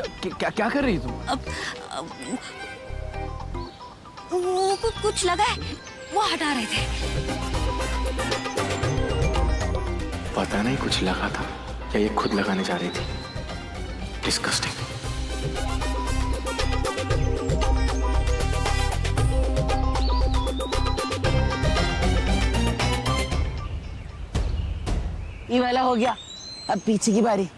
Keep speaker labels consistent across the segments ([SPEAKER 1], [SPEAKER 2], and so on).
[SPEAKER 1] क्या कर रही तुम?
[SPEAKER 2] वो कुछ लगा है, वो हटा रहे थे।
[SPEAKER 1] पता नहीं कुछ लगा था या ये खुद लगाने जा रही थी। डिस्गस्टिंग।
[SPEAKER 3] ये वाला हो गया, अब पीछे की बारी।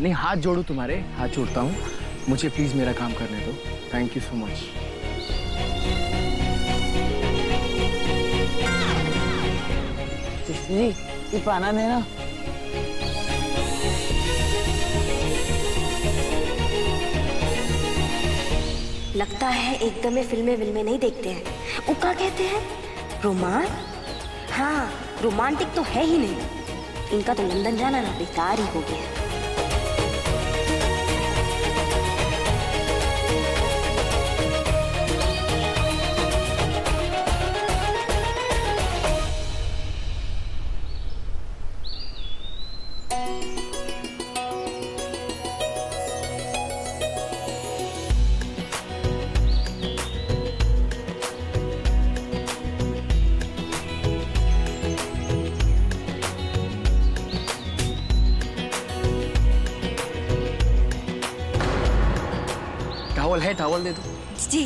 [SPEAKER 1] नहीं, हाथ जोड़ू तुम्हारे, हाथ जोड़ता हूँ। मुझे प्लीज मेरा काम करने दो। Thank you so much.
[SPEAKER 3] Sister ji, ये पाना देना।
[SPEAKER 2] लगता है एकदम में फिल्में नहीं देखते हैं। वो क्या कहते हैं, रोमांस? हाँ, रोमांटिक तो है ही नहीं। इनका तो लंदन जाना ना बेकार ही हो गया।
[SPEAKER 1] टॉवल है, टॉवल दे दो।
[SPEAKER 2] जी।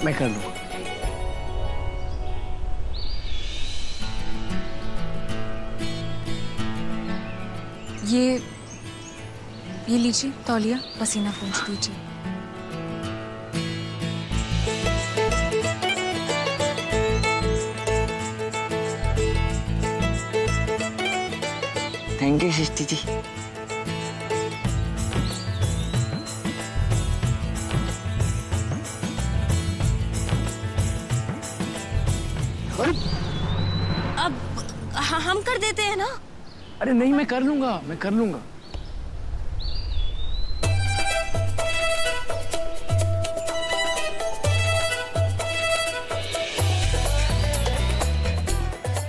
[SPEAKER 1] मैं कर लूंगा।
[SPEAKER 4] ये लीजिए तौलिया, पसीना पोंछ दीजिए।
[SPEAKER 3] थैंक यू सिस्टर जी।
[SPEAKER 2] अब हम कर देते हैं ना।
[SPEAKER 1] अरे नहीं, मैं कर लूंगा, मैं कर लूंगा।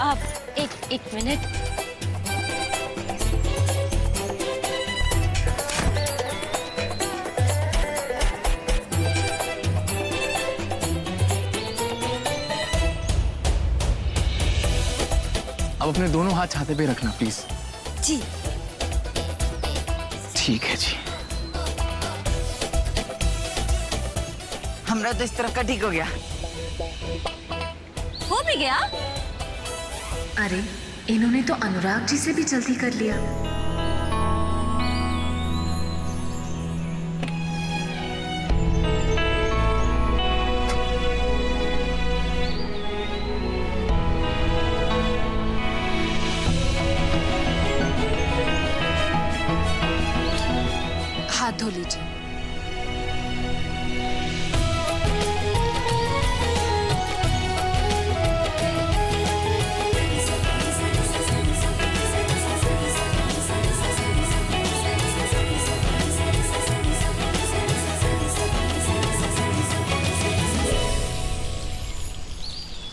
[SPEAKER 2] अब एक मिनट।
[SPEAKER 1] अब अपने दोनों हाथ छाते पे रखना प्लीज।
[SPEAKER 2] जी।
[SPEAKER 1] ठीक है जी।
[SPEAKER 3] हमरा तो इस तरफ का ठीक हो गया।
[SPEAKER 2] हो भी गया?
[SPEAKER 4] अरे इन्होंने तो अनुराग जी से भी जल्दी कर लिया। हाथ धो लीजिए।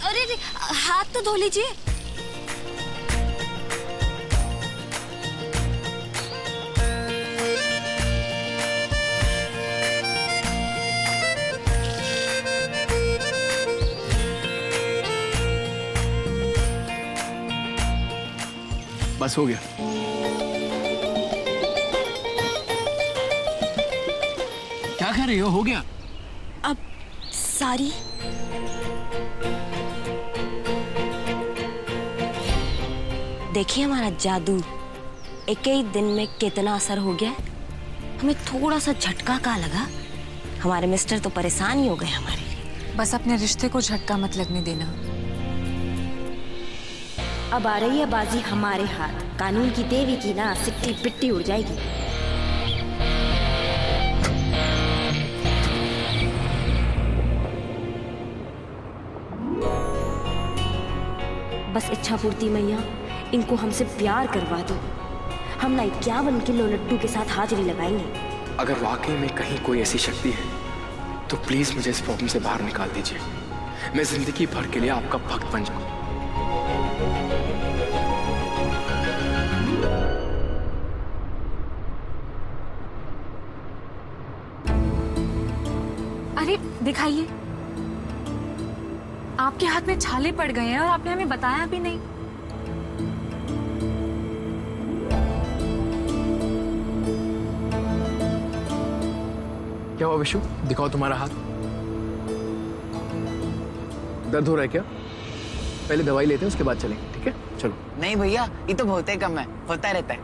[SPEAKER 2] अरे हाथ तो धो लीजिए।
[SPEAKER 1] बस हो गया। क्या कर रही हो गया?
[SPEAKER 2] अब सारी देखिए हमारा जादू। एक ही दिन में कितना असर हो गया। हमें थोड़ा सा झटका का लगा, हमारे मिस्टर तो परेशान ही हो गए हमारे लिए।
[SPEAKER 4] बस अपने रिश्ते को झटका मत लगने देना।
[SPEAKER 2] अब आ रही है बाजी हमारे हाथ, कानून की देवी की ना सिट्टी पिट्टी उड़ जाएगी। बस इच्छा पूर्ति मैया, इनको हमसे प्यार करवा दो। हम ना 51 किलो लड्डू के साथ हाजिरी लगाएंगे।
[SPEAKER 1] अगर वाकई में कहीं कोई ऐसी शक्ति है तो प्लीज मुझे इस प्रॉब्लम से बाहर निकाल दीजिए। मैं जिंदगी भर के लिए आपका भक्त बन जाऊं।
[SPEAKER 4] अरे दिखाइए, आपके हाथ में छाले पड़ गए हैं और आपने हमें बताया भी नहीं।
[SPEAKER 1] क्या हुआ विशु, दिखाओ तुम्हारा हाथ। दर्द हो रहा है क्या? पहले दवाई लेते हैं उसके बाद चलेंगे, ठीक है? चलो।
[SPEAKER 3] नहीं भैया, ये तो बहुत ही कम है, होता रहता है।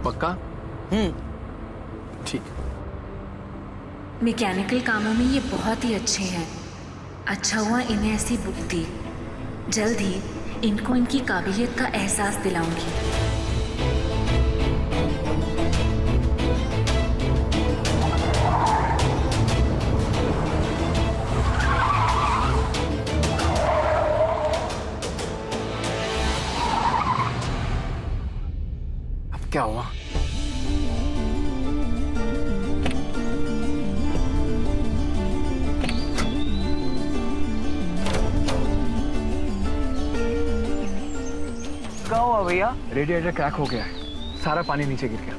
[SPEAKER 1] पक्का? ठीक।
[SPEAKER 4] मैकेनिकल कामों में ये बहुत ही अच्छे हैं। अच्छा हुआ इन्हें ऐसी बुक दी। जल्द ही इनको इनकी काबिलियत का एहसास दिलाऊंगी।
[SPEAKER 1] अब क्या हुआ?
[SPEAKER 3] क्या हुआ भैया?
[SPEAKER 1] रेडिएटर क्रैक हो गया है, सारा पानी नीचे गिर गया।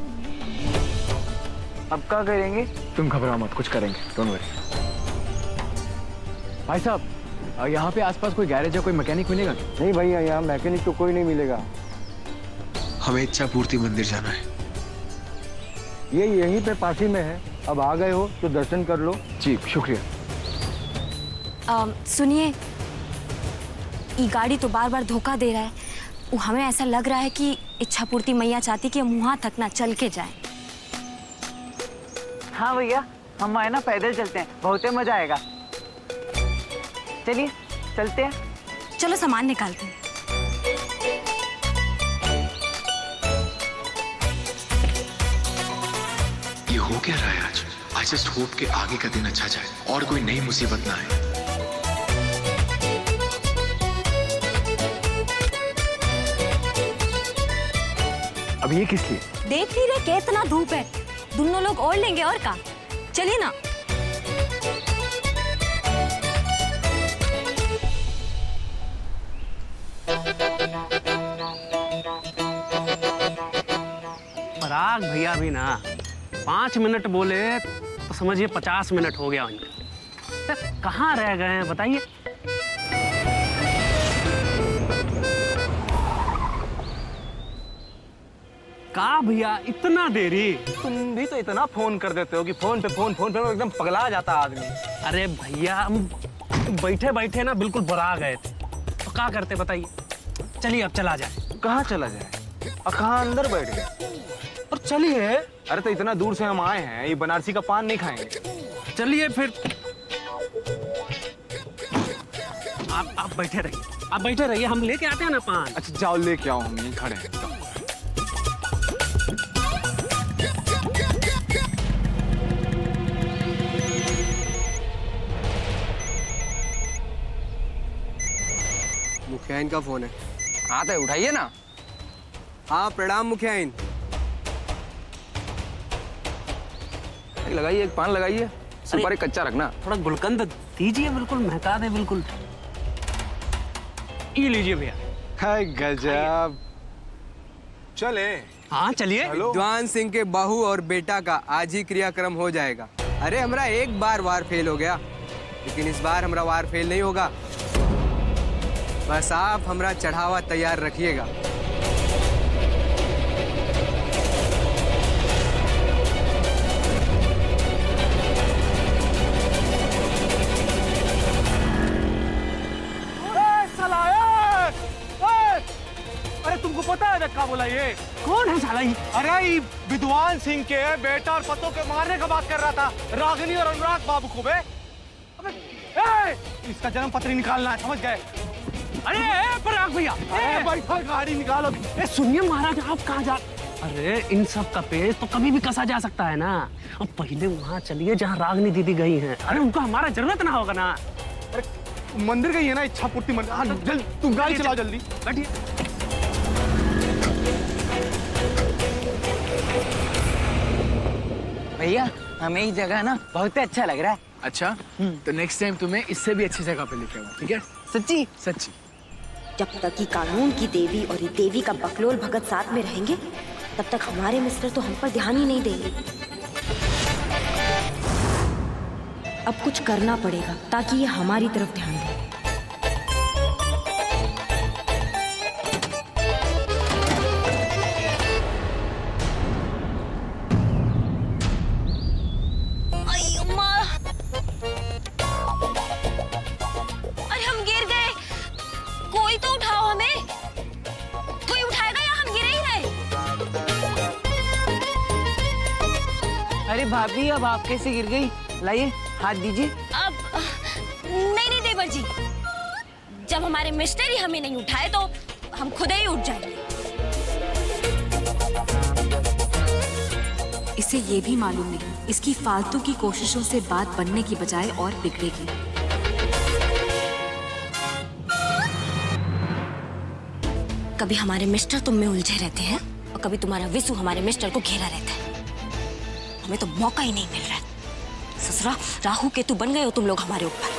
[SPEAKER 3] अब क्या करेंगे?
[SPEAKER 1] तुम घबराओ मत, कुछ करेंगे, डोंट वरी। भाई साहब, यहाँ पे आसपास कोई गैरेज या कोई मैकेनिक मिलेगा क्या?
[SPEAKER 5] नहीं भैया, यहाँ मैकेनिक तो कोई नहीं मिलेगा।
[SPEAKER 6] हमें इच्छा पूर्ति मंदिर जाना है।
[SPEAKER 5] ये यहीं पे पास ही में है। अब आ गए हो तो दर्शन कर लो।
[SPEAKER 1] जी शुक्रिया।
[SPEAKER 2] सुनिए, ये गाड़ी तो बार बार धोखा दे रहा है। वो हमें ऐसा लग रहा है कि इच्छा पूर्ति मैया चाहती कि हम वहां तक ना चल के जाए।
[SPEAKER 3] हाँ भैया, हम आए ना पैदल चलते हैं, बहुत ही मजा आएगा। चलिए चलते हैं।
[SPEAKER 2] चलो सामान निकालते हैं।
[SPEAKER 6] ये हो क्या रहा है आज? आई जस्ट होप कि आगे का दिन अच्छा जाए और कोई नई मुसीबत ना आए।
[SPEAKER 1] अब ये किस लिए?
[SPEAKER 2] देख नहीं रहे कितना धूप है, दोनों लोग और लेंगे और का। चलिए ना।
[SPEAKER 7] पराग भैया भी ना 5 मिनट बोले तो समझिए 50 मिनट हो गया उनके। कहाँ रह गए हैं बताइए? का भैया इतना देरी?
[SPEAKER 5] तुम भी तो इतना फोन कर देते हो कि फोन पे एकदम पगला जाता आदमी।
[SPEAKER 7] अरे भैया, हम बैठे बैठे ना बिल्कुल बुरा गए थे, तो क्या करते बताइए? चलिए अब चला जाए।
[SPEAKER 5] कहाँ चला जाए? और कहाँ अंदर बैठ गए? और चलिए। अरे तो इतना दूर से हम आए हैं, ये बनारसी का पान नहीं खाएंगे?
[SPEAKER 7] चलिए फिर। आप बैठे रहिए, आप बैठे रहिए, हम लेके आते हैं ना पान।
[SPEAKER 5] अच्छा जाओ लेके आओ, हम यहीं खड़े हैं।
[SPEAKER 8] मुखियाइन का फोन है।
[SPEAKER 9] हाँ तो उठाइए ना।
[SPEAKER 8] हाँ प्रणाम मुखियाइन।
[SPEAKER 9] लगाइए, एक पान लगाइए, सुपारी कच्चा रखना।
[SPEAKER 7] थोड़ा गुलकंद दीजिए, बिल्कुल महका दे बिल्कुल। ये लीजिए भैया।
[SPEAKER 5] है गजब। चले।
[SPEAKER 7] हाँ चलिए।
[SPEAKER 8] विद्वान सिंह के बहू और बेटा का आज ही क्रियाक्रम हो जाएगा। अरे हमरा एक बार वार फेल हो गया, लेकिन इस बार हमरा वार फेल नहीं होगा। बस आप हमरा चढ़ावा तैयार रखिएगा।
[SPEAKER 5] अरे तुमको पता है क्या बोला ये?
[SPEAKER 7] कौन है साला ये?
[SPEAKER 5] अरे ये विद्वान सिंह के बेटा और पतों के मारने का बात कर रहा था, रागिनी और अनुराग बाबू को। बे अबे इसका जन्म पत्र निकालना है, समझ गए?
[SPEAKER 7] अरे पराग भैया,
[SPEAKER 5] बैठो गाड़ी निकालो।
[SPEAKER 7] सुनिए महाराज, आप कहाँ जा? अरे इन सब का पेज तो कभी भी कसा जा सकता है ना। अब पहले वहाँ चलिए जहाँ रागनी दीदी गई हैं। अरे उनको हमारा जरूरत ना होगा ना।
[SPEAKER 5] मंदिर गई है ना, इच्छा पूर्ति मंदिर। हाँ जल्दी तुम गाड़ी चलाओ, जल्दी
[SPEAKER 7] बैठिए।
[SPEAKER 3] भैया हमें ये जगह ना बहुत अच्छा लग रहा है।
[SPEAKER 1] अच्छा, तो नेक्स्ट टाइम तुम्हें इससे भी अच्छी जगह पे लेके आऊंगा, ठीक है?
[SPEAKER 3] सच्ची?
[SPEAKER 1] सच्ची।
[SPEAKER 2] जब तक कि कानून की देवी और ये देवी का बकलोल भगत साथ में रहेंगे, तब तक हमारे मिस्टर तो हम पर ध्यान ही नहीं देंगे। अब कुछ करना पड़ेगा ताकि ये हमारी तरफ ध्यान दें। अरे हम गिर गए, कोई तो उठाओ हमें। कोई उठाएगा या हम गिरे ही रहे?
[SPEAKER 3] अरे भाभी अब आप कैसे गिर गई? लाइए हाथ दीजिए।
[SPEAKER 2] अब नहीं देवर जी, जब हमारे मिस्टर ही हमें नहीं उठाए तो हम खुद ही उठ जाएंगे।
[SPEAKER 4] इसे ये भी मालूम नहीं इसकी फालतू की कोशिशों से बात बनने की बजाय और बिगड़ेगी।
[SPEAKER 2] कभी हमारे मिस्टर तुम में उलझे रहते हैं और कभी तुम्हारा विसु हमारे मिस्टर को घेरा रहता है। हमें तो मौका ही नहीं मिल रहा है। ससुरा राहु केतु बन गए हो तुम लोग हमारे ऊपर।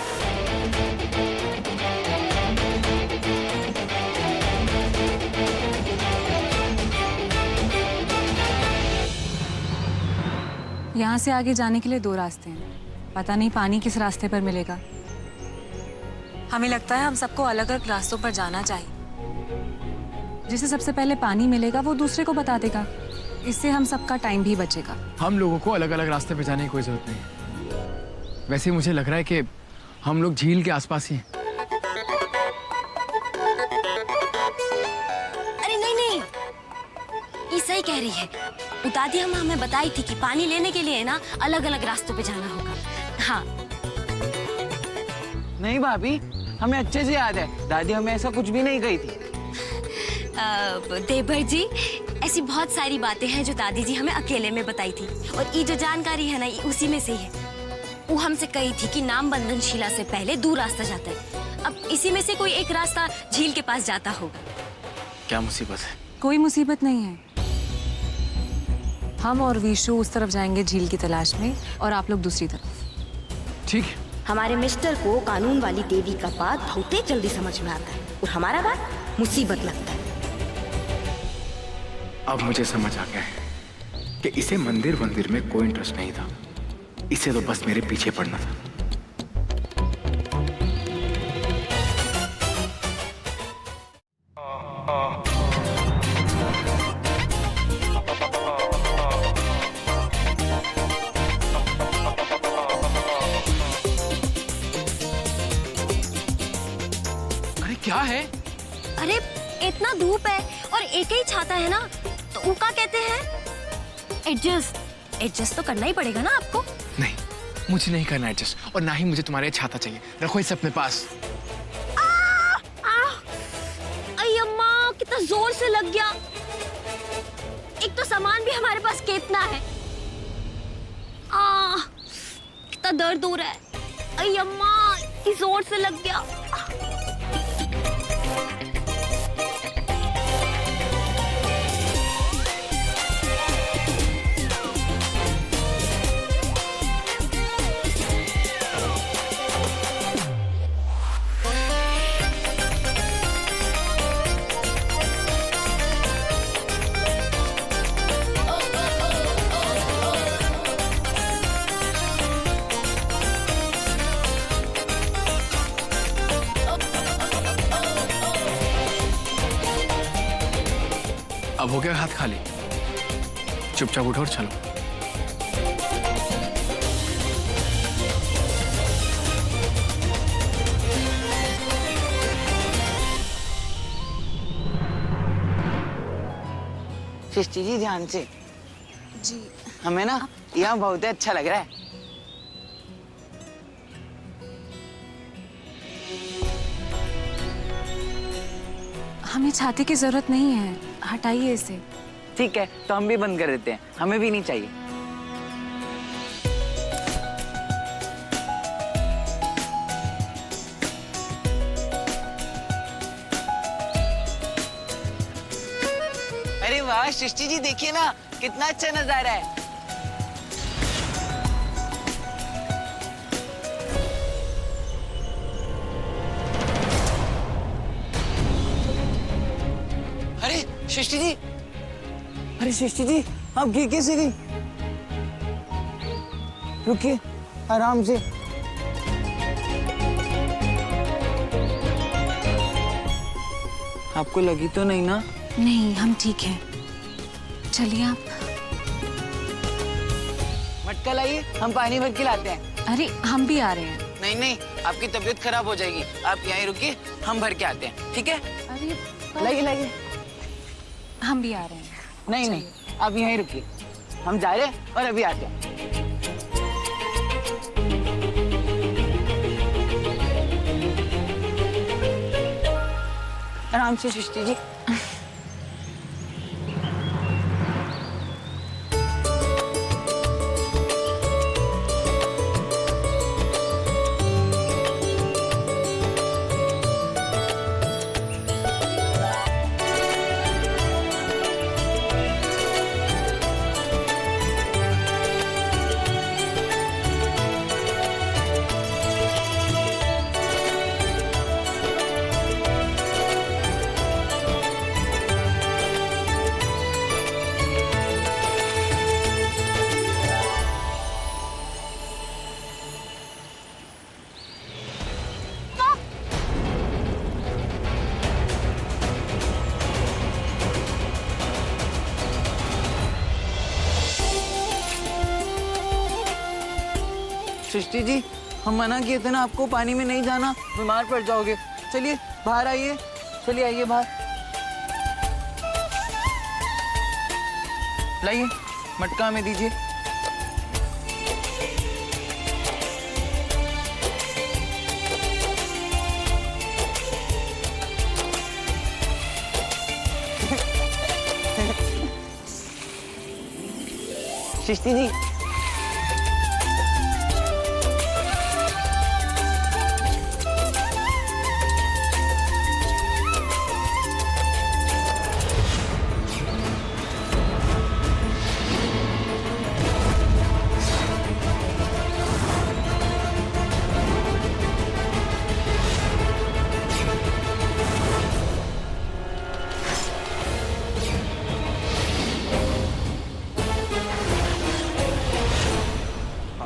[SPEAKER 10] यहाँ से आगे जाने के लिए 2 रास्ते हैं। पता नहीं पानी किस रास्ते पर मिलेगा। हमें लगता है हम सबको अलग अलग रास्तों पर जाना चाहिए। जिसे सबसे पहले पानी मिलेगा वो दूसरे को बता देगा। इससे हम सबका टाइम भी बचेगा।
[SPEAKER 1] हम लोगों को अलग अलग रास्ते पे जाने की कोई जरूरत नहीं। वैसे मुझे लग रहा है कि हम लोग झील के आसपास ही हैं।
[SPEAKER 2] अरे नहीं, ये सही कह रही है। दादी हमें बताई थी कि पानी लेने के लिए ना अलग अलग रास्तों पे जाना होगा। हाँ
[SPEAKER 3] नहीं भाभी, हमें अच्छे से याद है, दादी हमें ऐसा कुछ भी नहीं कही थी।
[SPEAKER 2] देवर जी, ऐसी बहुत सारी बातें हैं जो दादी जी हमें अकेले में बताई थी, और ये जो जानकारी है ना, ये उसी में से ही है। वो हमसे कही थी कि नाम बंधन शिला से पहले दूर रास्ता जाता है। अब इसी में से कोई एक रास्ता झील के पास जाता होगा।
[SPEAKER 1] क्या मुसीबत है?
[SPEAKER 10] कोई मुसीबत नहीं है। हम और विशु उस तरफ जाएंगे झील की तलाश में, और आप लोग दूसरी तरफ।
[SPEAKER 1] ठीक है।
[SPEAKER 2] हमारे मिस्टर को कानून वाली देवी का बात बहुत ही जल्दी समझ में आता है, और हमारा बात मुसीबत लगता है।
[SPEAKER 1] अब मुझे समझ आ गया है कि इसे मंदिर में कोई इंटरेस्ट नहीं था। इसे तो बस मेरे पीछे पड़ना था। अरे क्या है?
[SPEAKER 2] अरे इतना धूप है और एक ही छाता है ना, तो उका कहते हैं एडजस्ट तो करना ही पड़ेगा ना आपको।
[SPEAKER 1] नहीं, मुझे नहीं करना एडजस्ट, और ना ही मुझे तुम्हारे छाता चाहिए। रखो इसे अपने पास।
[SPEAKER 2] अरे अम्मा, कितना जोर से लग गया। एक तो सामान भी हमारे पास कितना है। कितना दर्द हो रहा है। अरे अम्मा, इस जोर से लग गया।
[SPEAKER 1] अब हो गया हाथ खाली, चुपचाप उठो और चलो।
[SPEAKER 3] सृष्टि जी ध्यान से।
[SPEAKER 10] जी
[SPEAKER 3] हमें ना यहाँ बहुत ही अच्छा लग रहा है।
[SPEAKER 10] हमें छाते की जरूरत नहीं है, हटाइए इसे।
[SPEAKER 3] ठीक है, तो हम भी बंद कर देते हैं, हमें भी नहीं चाहिए। अरे वाह सृष्टि जी, देखिए ना कितना अच्छा नजारा है। अरे सृष्टि जी, अरे सृष्टि जी, आप गिर कैसे गई? रुकिए, आराम से। आपको लगी तो नहीं ना?
[SPEAKER 10] नहीं, हम ठीक हैं। चलिए आप।
[SPEAKER 3] मटका लाइए, हम पानी भर के लाते हैं।
[SPEAKER 10] अरे हम भी आ रहे हैं।
[SPEAKER 3] नहीं नहीं, आपकी तबीयत खराब हो जाएगी, आप यहीं रुकिए, हम भर के आते हैं, ठीक है?
[SPEAKER 10] अरे
[SPEAKER 3] लाइए लाइए।
[SPEAKER 10] हम भी आ रहे हैं।
[SPEAKER 3] नहीं नहीं, आप यहीं रुकिए, हम जा रहे हैं और अभी आते हैं। आराम से सृष्टि जी। सृष्टि जी, हम मना किए थे ना आपको, पानी में नहीं जाना, बीमार पड़ जाओगे। चलिए बाहर आइए, चलिए आइए बाहर। लाइए, मटका हमें दीजिए। सृष्टि जी,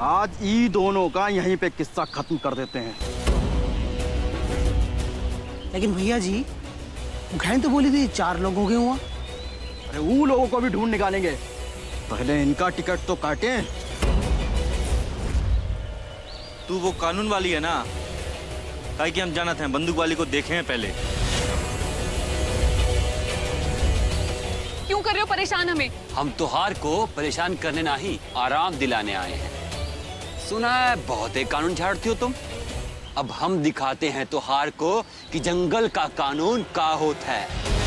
[SPEAKER 11] आज ई दोनों का यहीं पे किस्सा खत्म कर देते हैं।
[SPEAKER 7] लेकिन भैया जी, घायल तो बोली थी 4 लोग हो गए हुआ।
[SPEAKER 11] अरे वो लोगों को भी ढूंढ निकालेंगे, पहले इनका टिकट तो काटें।
[SPEAKER 12] तू वो कानून वाली है ना, काहे कि हम जानते हैं, बंदूक वाली को देखे हैं पहले।
[SPEAKER 10] क्यों कर रहे हो परेशान हमें?
[SPEAKER 13] हम त्योहार को परेशान करने नहीं, आराम दिलाने आए हैं। सुना है बहुत ही कानून झाड़ती हो तुम। अब हम दिखाते हैं त्योहार को कि जंगल का कानून का होता है।